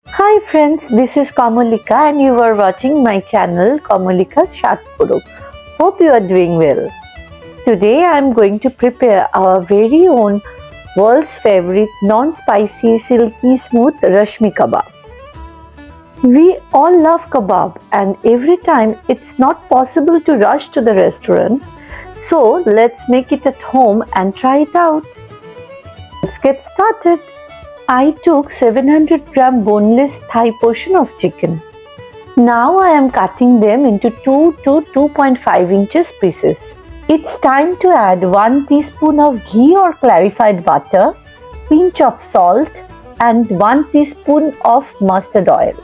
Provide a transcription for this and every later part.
Hi friends, this is Kamalika and you are watching my channel Kamalika's Shadpuruk. Hope you are doing well. Today I am going to prepare our very own world's favorite non-spicy silky smooth Reshmi Kabab. We all love kebab and every time it's not possible to rush to the restaurant. So let's make it at home and try it out. Let's get started. I took 700 gram boneless thigh portion of chicken. Now I am cutting them into 2 to 2.5 inches pieces. It's time to add 1 teaspoon of ghee or clarified butter, pinch of salt and 1 teaspoon of mustard oil.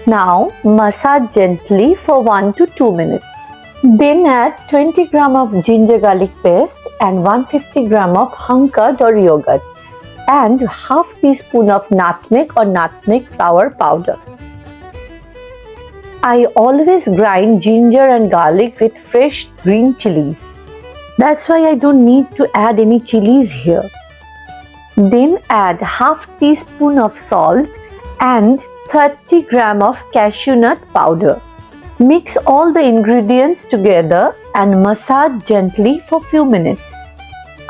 Now massage gently for 1 to 2 minutes. Then add 20 gram of ginger garlic paste and 150 gram of hung curd or yogurt and half teaspoon of nutmeg or nutmeg flower powder. I always grind ginger and garlic with fresh green chilies. That's why I don't need to add any chilies here. Then add half teaspoon of salt and 30 gram of cashew nut powder. Mix all the ingredients together and massage gently for few minutes.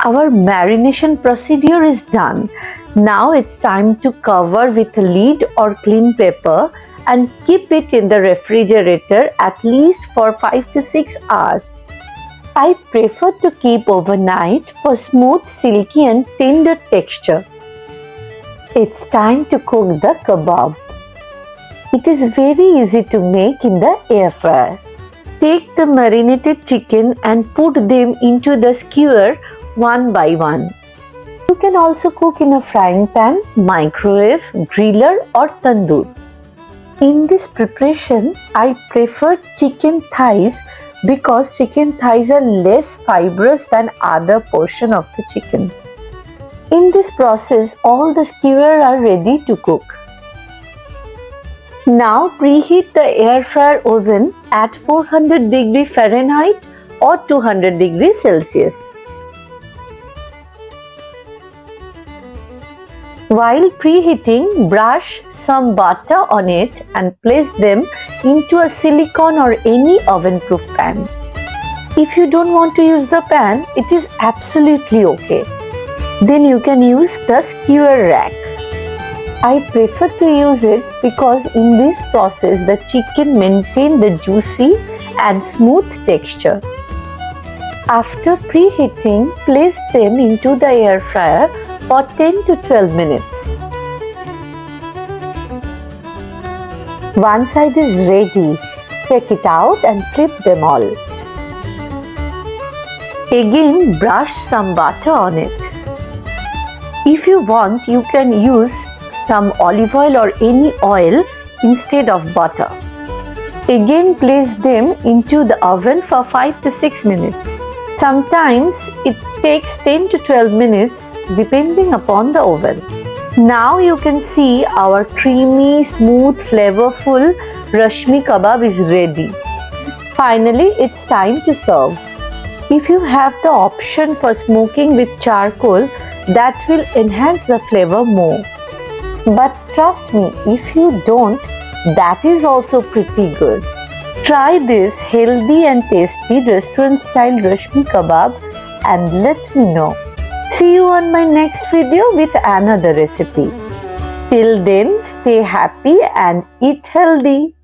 Our marination procedure is done. Now it's time to cover with a lid or clean paper and keep it in the refrigerator at least for 5 to 6 hours. I prefer to keep overnight for smooth, silky and tender texture. It's time to cook the kebab. It is very easy to make in the air fryer. Take the marinated chicken and put them into the skewer one by one. You can also cook in a frying pan, microwave, griller or tandoor. In this preparation, I prefer chicken thighs because chicken thighs are less fibrous than other portion of the chicken. In this process, all the skewers are ready to cook. Now preheat the air fryer oven at 400 degree Fahrenheit or 200 degrees Celsius. While preheating, brush some butter on it and place them into a silicone or any oven-proof pan. If you don't want to use the pan, it is absolutely okay. Then you can use the skewer rack. I prefer to use it because in this process the chicken maintains the juicy and smooth texture. After preheating, place them into the air fryer for 10 to 12 minutes. One side is ready. Take it out and flip them all. Again, brush some butter on it. If you want, you can use some olive oil or any oil instead of butter. Again, place them into the oven for 5 to 6 minutes. Sometimes it takes 10 to 12 minutes depending upon the oven. Now you can see our creamy, smooth, flavorful Reshmi Kabab is ready. Finally, it's time to serve. If you have the option for smoking with charcoal, that will enhance the flavor more. But trust me, if you don't, that is also pretty good. Try this healthy and tasty restaurant style Reshmi Kabab and let me know. See you on my next video with another recipe. Till then, stay happy and eat healthy.